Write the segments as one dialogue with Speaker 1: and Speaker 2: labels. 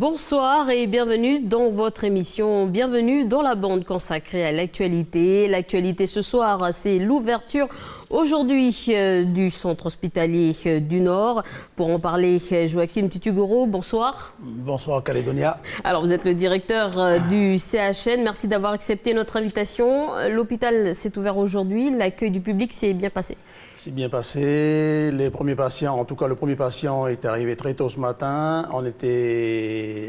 Speaker 1: Bonsoir et bienvenue dans votre émission. Bienvenue dans la bande consacrée à l'actualité. L'actualité ce soir, c'est l'ouverture aujourd'hui du centre hospitalier du Nord. Pour en parler, Joachim Tutugoro, bonsoir.
Speaker 2: Bonsoir Calédonia.
Speaker 1: Alors vous êtes le directeur du CHN. Merci d'avoir accepté notre invitation. L'hôpital s'est ouvert aujourd'hui. L'accueil du public s'est bien passé.
Speaker 2: C'est bien passé. Les premiers patients, en tout cas le premier patient est arrivé très tôt ce matin.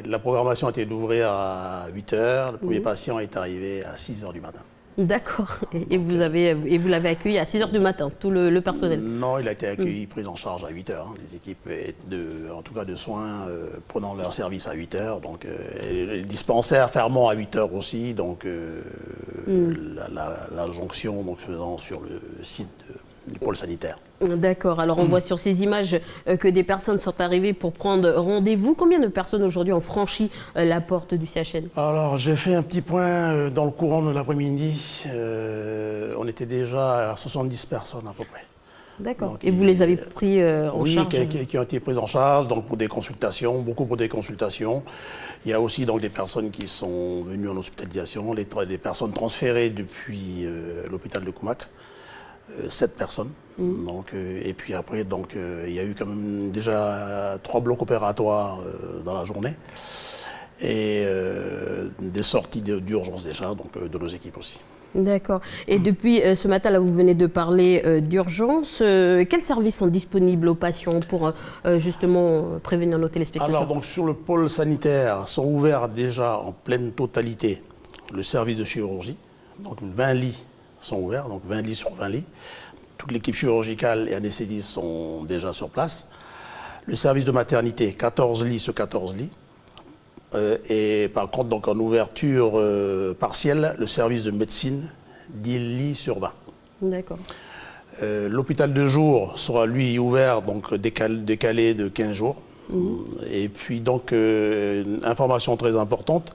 Speaker 2: La programmation était d'ouvrir à 8 h. Le premier patient est arrivé à 6 h du matin.
Speaker 1: D'accord. Et vous l'avez accueilli à 6 h du matin, tout le personnel?
Speaker 2: Non, il a été accueilli, pris en charge à 8 h. Les équipes en tout cas de soins prenant leur service à 8 h. Donc, les dispensaires fermant à 8 h aussi. Donc, la jonction donc, faisant sur le site du pôle sanitaire.
Speaker 1: D'accord. Alors, on voit sur ces images que des personnes sont arrivées pour prendre rendez-vous. Combien de personnes aujourd'hui ont franchi la porte du CHN?
Speaker 2: Alors, j'ai fait un petit point dans le courant de l'après-midi. On était déjà à 70 personnes à peu près.
Speaker 1: D'accord. Et vous les avez pris en charge?
Speaker 2: Oui, qui ont été prises en charge donc pour des consultations, beaucoup pour des consultations. Il y a aussi donc des personnes qui sont venues en hospitalisation, des personnes transférées depuis l'hôpital de Koumak. 7 personnes. Donc, et puis après, donc, il y a eu quand même déjà 3 blocs opératoires dans la journée et des sorties d'urgence déjà, donc de nos équipes aussi.
Speaker 1: D'accord. Et depuis ce matin, là, vous venez de parler d'urgence. Quels services sont disponibles aux patients pour justement prévenir nos téléspectateurs?
Speaker 2: Alors, donc, sur le pôle sanitaire, sont ouverts déjà en pleine totalité le service de chirurgie. Donc, 20 lits sont ouverts, donc 20 lits sur 20 lits. Toute l'équipe chirurgicale et anesthésistes sont déjà sur place. Le service de maternité, 14 lits sur 14 lits. Et par contre, donc en ouverture partielle, le service de médecine, 10 lits sur 20.
Speaker 1: D'accord.
Speaker 2: L'hôpital de jour sera, lui, ouvert, donc décalé de 15 jours. Et puis, donc, information très importante,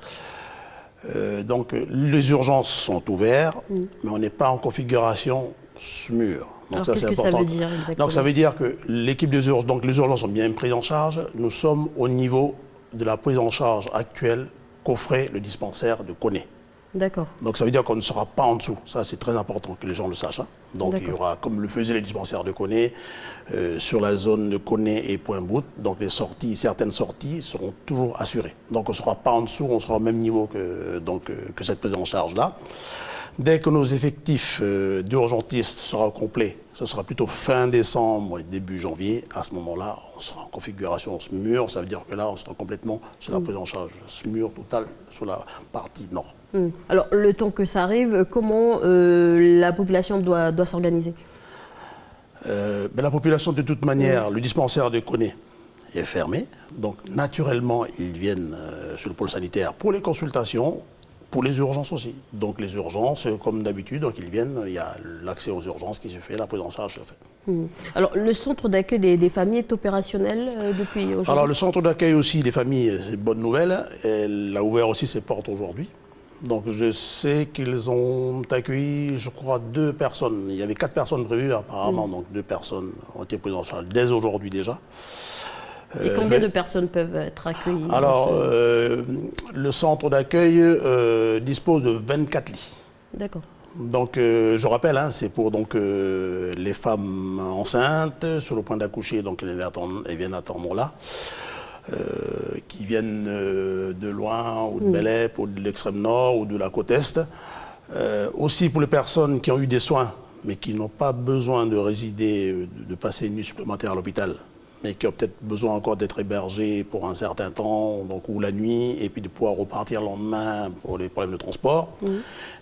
Speaker 2: donc les urgences sont ouvertes, mais on n'est pas en configuration SMUR. Donc ça, c'est important.
Speaker 1: Ça veut dire exactement?
Speaker 2: Donc ça veut dire que l'équipe des urgences, donc les urgences sont bien prises en charge. Nous sommes au niveau de la prise en charge actuelle qu'offrait le dispensaire de Koné.
Speaker 1: D'accord.
Speaker 2: Donc ça veut dire qu'on ne sera pas en dessous. Ça, c'est très important que les gens le sachent. Donc il y aura, comme le faisaient les dispensaires de Koné, sur la zone de Koné et Pointe-Bout, donc certaines sorties seront toujours assurées. Donc on ne sera pas en dessous, on sera au même niveau que cette prise en charge-là. Dès que nos effectifs d'urgentistes seront complets, ce sera plutôt fin décembre et début janvier, à ce moment-là, on sera en configuration SMUR. Ça veut dire que là, on sera complètement sur la prise en charge SMUR totale sur la partie nord.
Speaker 1: Alors, le temps que ça arrive, comment la population doit s'organiser?
Speaker 2: La population, de toute manière, le dispensaire de Koné est fermé. Donc, naturellement, ils viennent sur le pôle sanitaire pour les consultations, pour les urgences aussi. Donc, les urgences, comme d'habitude, donc ils viennent, il y a l'accès aux urgences qui se fait, la prise en charge se fait.
Speaker 1: Alors, le centre d'accueil des familles est opérationnel depuis aujourd'hui?
Speaker 2: Alors, le centre d'accueil aussi des familles, c'est une bonne nouvelle. Elle a ouvert aussi ses portes aujourd'hui. Donc, je sais qu'ils ont accueilli, je crois, 2 personnes. Il y avait 4 personnes prévues apparemment, donc 2 personnes ont été prises en charge dès aujourd'hui déjà.
Speaker 1: Et combien de personnes peuvent être accueillies?
Speaker 2: Alors, le centre d'accueil dispose de 24 lits.
Speaker 1: D'accord.
Speaker 2: Donc, je rappelle, c'est pour donc, les femmes enceintes, sur le point d'accoucher, donc elles viennent attendre là, qui viennent de loin, ou de Belep, ou de l'extrême nord, ou de la côte est. Aussi pour les personnes qui ont eu des soins, mais qui n'ont pas besoin de résider, de passer une nuit supplémentaire à l'hôpital, mais qui ont peut-être besoin encore d'être hébergés pour un certain temps, donc, ou la nuit, et puis de pouvoir repartir le lendemain pour les problèmes de transport.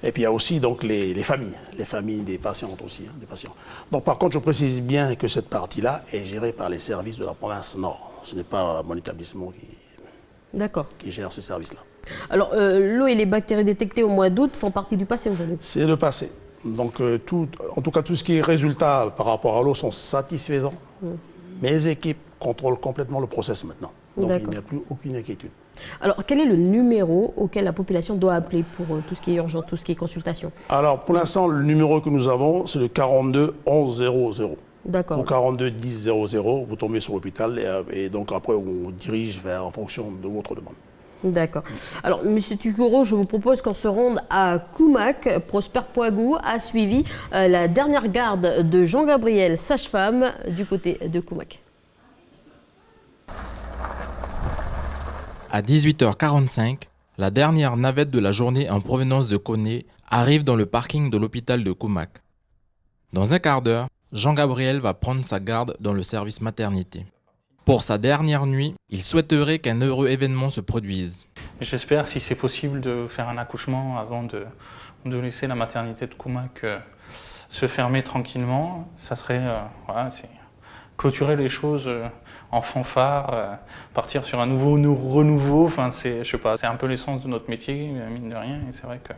Speaker 2: Et puis il y a aussi donc, les familles des patientes aussi, des patients. Donc par contre, je précise bien que cette partie-là est gérée par les services de la province Nord. Ce n'est pas mon établissement qui gère ce service-là.
Speaker 1: Alors, l'eau et les bactéries détectées au mois d'août font partie du passé aujourd'hui?
Speaker 2: C'est le passé. Donc, en tout cas, tout ce qui est résultats par rapport à l'eau sont satisfaisants. Mes équipes contrôlent complètement le process maintenant. Donc il n'y a plus aucune inquiétude.
Speaker 1: Alors quel est le numéro auquel la population doit appeler pour tout ce qui est urgence, tout ce qui est consultation?
Speaker 2: Alors pour l'instant, le numéro que nous avons, c'est le 42 11 00.
Speaker 1: D'accord.
Speaker 2: Au 42 10 00, vous tombez sur l'hôpital et donc après on dirige en fonction de votre demande.
Speaker 1: D'accord. Alors, Monsieur Tukuro, je vous propose qu'on se rende à Koumak. Prosper Poigou a suivi la dernière garde de Jean-Gabriel, sage-femme, du côté de Koumak.
Speaker 3: À 18h45, la dernière navette de la journée en provenance de Koné arrive dans le parking de l'hôpital de Koumak. Dans un quart d'heure, Jean-Gabriel va prendre sa garde dans le service maternité. Pour sa dernière nuit, il souhaiterait qu'un heureux événement se produise.
Speaker 4: J'espère, si c'est possible, de faire un accouchement avant de laisser la maternité de Koumak se fermer tranquillement. Ça serait c'est clôturer les choses en fanfare, partir sur un nouveau renouveau. Enfin, je sais pas, c'est un peu l'essence de notre métier, mine de rien, et c'est vrai que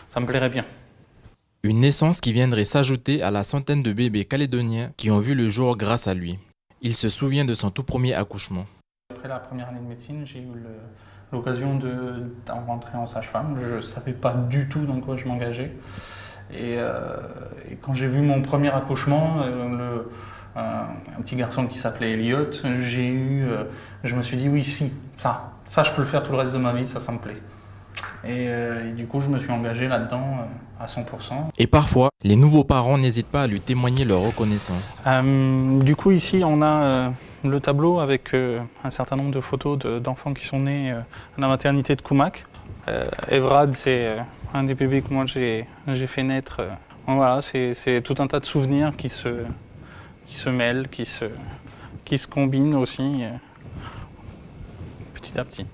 Speaker 4: ça me plairait bien.
Speaker 3: Une naissance qui viendrait s'ajouter à la centaine de bébés calédoniens qui ont vu le jour grâce à lui. Il se souvient de son tout premier accouchement.
Speaker 4: Après la première année de médecine, j'ai eu l'occasion de rentrer en sage-femme. Je ne savais pas du tout dans quoi je m'engageais. Et quand j'ai vu mon premier accouchement, un petit garçon qui s'appelait Elliot, je me suis dit oui, si, ça je peux le faire tout le reste de ma vie, ça me plaît. Et du coup, je me suis engagé là-dedans à 100%.
Speaker 3: Et parfois, les nouveaux parents n'hésitent pas à lui témoigner leur reconnaissance.
Speaker 4: Du coup, ici, on a le tableau avec un certain nombre de photos d'enfants qui sont nés à la maternité de Koumak. Evrad, c'est un des bébés que moi j'ai fait naître. Voilà, c'est tout un tas de souvenirs qui se mêlent, qui se combinent aussi, petit à petit.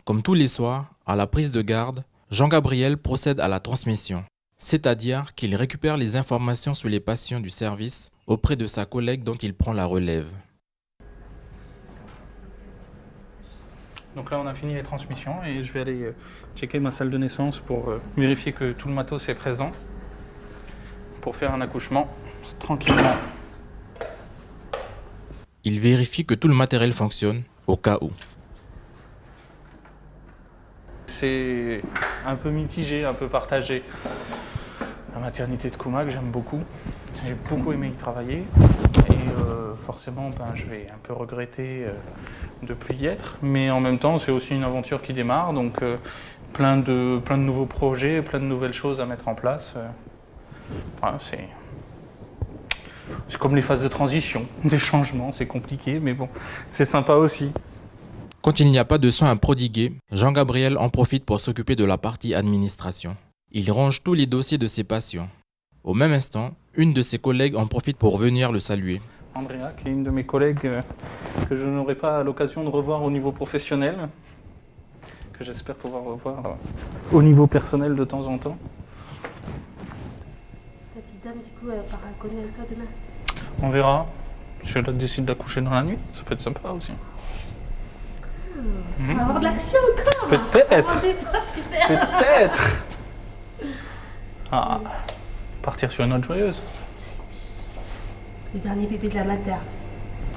Speaker 3: Comme tous les soirs, à la prise de garde, Jean-Gabriel procède à la transmission, c'est-à-dire qu'il récupère les informations sur les patients du service auprès de sa collègue dont il prend la relève.
Speaker 4: Donc là, on a fini les transmissions et je vais aller checker ma salle de naissance pour vérifier que tout le matos est présent pour faire un accouchement tranquillement.
Speaker 3: Il vérifie que tout le matériel fonctionne, au cas où.
Speaker 4: C'est un peu mitigé, un peu partagé. La maternité de Koumak, j'aime beaucoup. J'ai beaucoup aimé y travailler. Et forcément, je vais un peu regretter de ne plus y être. Mais en même temps, c'est aussi une aventure qui démarre. Donc, plein de nouveaux projets, plein de nouvelles choses à mettre en place. C'est comme les phases de transition, des changements. C'est compliqué, mais bon, c'est sympa aussi.
Speaker 3: Quand il n'y a pas de soins à prodiguer, Jean-Gabriel en profite pour s'occuper de la partie administration. Il range tous les dossiers de ses patients. Au même instant, une de ses collègues en profite pour venir le saluer.
Speaker 4: Andrea, qui est une de mes collègues que je n'aurai pas l'occasion de revoir au niveau professionnel, que j'espère pouvoir revoir au niveau personnel de temps en temps.
Speaker 5: Ta petite dame, du coup, elle part à Koné avec toi demain?
Speaker 4: On verra. Si elle décide d'accoucher dans la nuit, ça peut être sympa aussi.
Speaker 5: On va avoir de l'action encore.
Speaker 4: Peut-être.
Speaker 5: Super.
Speaker 4: Peut-être. Partir sur une note joyeuse.
Speaker 5: Le dernier bébé de la mater.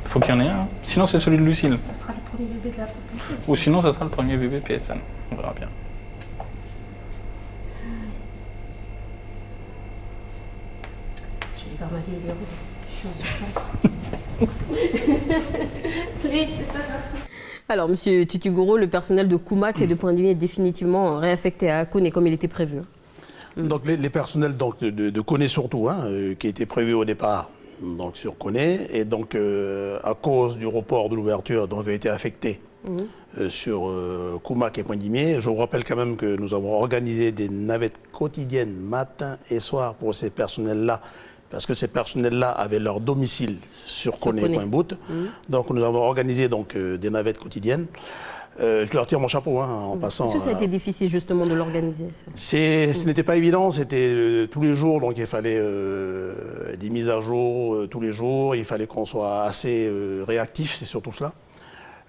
Speaker 4: Faut qu'il y en ait un. Sinon, c'est celui de Lucille.
Speaker 5: Ça sera le premier bébé de la propulsion.
Speaker 4: Ou sinon, ça sera le premier bébé PSN. On verra bien.
Speaker 5: Je vais vers ma vieille verrouille. Je suis aux urgences.
Speaker 1: Alors, Monsieur Tutugoro, le personnel de Koumak et de Pointe-du-Mien est définitivement réaffecté à Koné comme il était prévu.
Speaker 2: Donc les personnels donc, de Koné surtout, qui étaient prévus au départ donc, sur Koné, et donc à cause du report de l'ouverture, donc a été affectés sur Koumak et Pointe-du-Mien. Je vous rappelle quand même que nous avons organisé des navettes quotidiennes matin et soir pour ces personnels-là, parce que ces personnels-là avaient leur domicile sur Koné et Pointe-Bout. Donc nous avons organisé donc, des navettes quotidiennes. Je leur tire mon chapeau en passant.
Speaker 1: Est-ce que ça a été difficile justement de l'organiser?
Speaker 2: Ce n'était pas évident, c'était tous les jours, donc il fallait des mises à jour tous les jours, il fallait qu'on soit assez réactif, c'est surtout cela.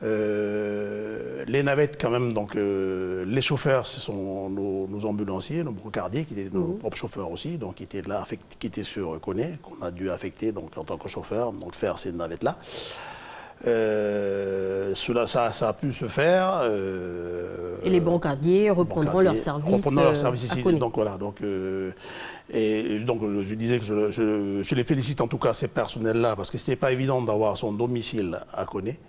Speaker 2: Les navettes quand même, donc les chauffeurs, ce sont nos ambulanciers, nos brocardiers, qui étaient nos propres chauffeurs aussi, donc qui étaient là, qui étaient sur Koné, qu'on a dû affecter donc, en tant que chauffeur, donc faire ces navettes-là. Ça a pu se faire.
Speaker 1: Et les brancardiers reprendront leur service.
Speaker 2: Ici. Donc voilà. Et donc je disais que je les félicite en tout cas ces personnels-là parce que c'était pas évident d'avoir son domicile à Koné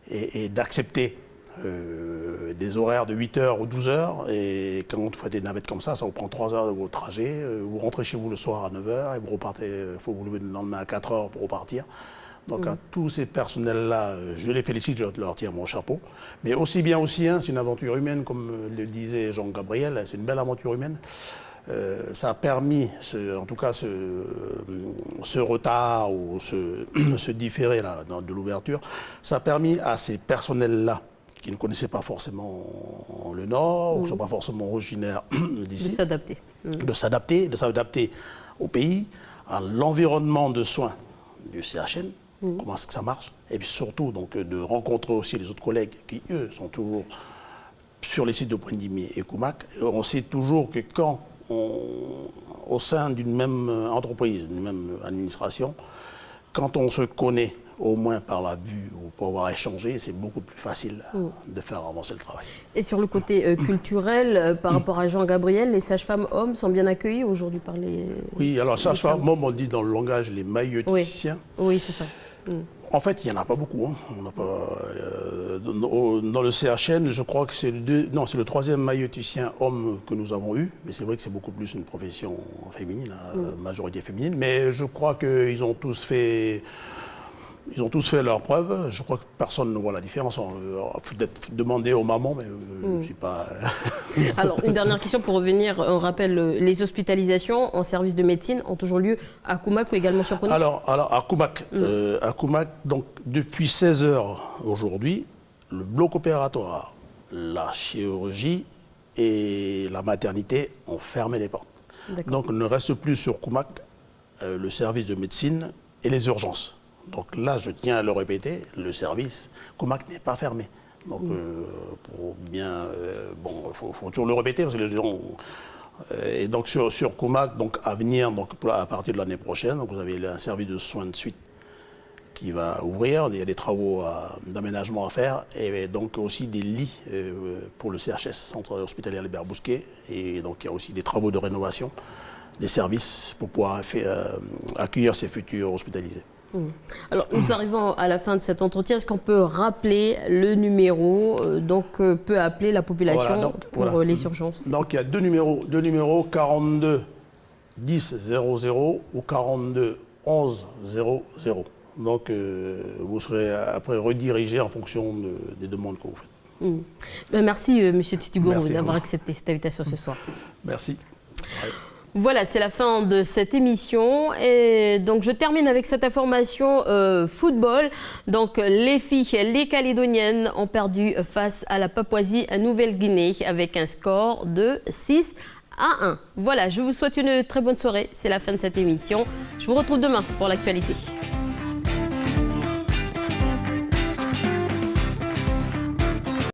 Speaker 2: et d'accepter des horaires de 8 heures ou 12 heures. Et quand vous faites des navettes comme ça vous prend 3 heures de votre trajet. Vous rentrez chez vous le soir à 9 heures et vous repartez, il faut vous lever le lendemain à 4 heures pour repartir. Donc à tous ces personnels-là, je les félicite, je leur tire mon chapeau. Mais aussi bien aussi, hein, c'est une aventure humaine, comme le disait Jean-Gabriel, c'est une belle aventure humaine. Ça a permis, en tout cas ce retard ou ce différé là, de l'ouverture, ça a permis à ces personnels-là, qui ne connaissaient pas forcément le Nord, ou ne sont pas forcément originaires d'ici, de s'adapter au pays, à l'environnement de soins du CHN, comment est-ce que ça marche, et puis surtout donc, de rencontrer aussi les autres collègues qui, eux, sont toujours sur les sites de Pointe-Dimy et Koumak. On sait toujours que quand au sein d'une même entreprise, d'une même administration, quand on se connaît au moins par la vue ou pour avoir échangé, c'est beaucoup plus facile de faire avancer le travail. Et
Speaker 1: sur le côté culturel, par rapport à Jean-Gabriel, les sages-femmes hommes sont bien accueillis aujourd'hui par les...
Speaker 2: Oui, alors sages-femmes hommes, on dit dans le langage les maïeuticiens.
Speaker 1: Oui, c'est ça.
Speaker 2: En fait, il n'y en a pas beaucoup. Hein. On n'a pas, dans le CHN, je crois que c'est le troisième maïeuticien homme que nous avons eu. Mais c'est vrai que c'est beaucoup plus une profession féminine, majorité féminine. Mais je crois qu'ils ont tous fait... Ils ont tous fait leurs preuves. Je crois que personne ne voit la différence. Peut-être demander aux mamans, mais je ne suis pas...
Speaker 1: Alors, une dernière question pour revenir. On rappelle, les hospitalisations en service de médecine ont toujours lieu à Koumak ou également sur Koumak?
Speaker 2: Alors, à Koumak, donc, depuis 16 heures aujourd'hui, le bloc opératoire, la chirurgie et la maternité ont fermé les portes. Donc, il ne reste plus sur Koumak le service de médecine et les urgences. Donc là, je tiens à le répéter, le service Koumak n'est pas fermé. Donc, pour bien... bon, il faut toujours le répéter parce que les gens... et donc, sur Koumak, donc, à venir, donc, à partir de l'année prochaine, donc, vous avez un service de soins de suite qui va ouvrir. Il y a des travaux d'aménagement à faire et donc aussi des lits pour le CHS, Centre Hospitalier Albert Bousquet. Et donc, il y a aussi des travaux de rénovation des services pour pouvoir accueillir ces futurs hospitalisés.
Speaker 1: Alors, nous arrivons à la fin de cet entretien. Est-ce qu'on peut rappeler le numéro peut appeler la population pour les urgences?
Speaker 2: Donc, il y a deux numéros 42 10 00 ou 42 11 00. Donc, vous serez après redirigé en fonction des demandes que vous faites.
Speaker 1: Merci, M. Tutugourou, d'avoir accepté cette invitation ce soir.
Speaker 2: Merci.
Speaker 1: Voilà, c'est la fin de cette émission et donc je termine avec cette information football. Donc les filles, les Calédoniennes ont perdu face à la Papouasie-Nouvelle-Guinée avec un score de 6-1. Voilà, je vous souhaite une très bonne soirée. C'est la fin de cette émission. Je vous retrouve demain pour l'actualité.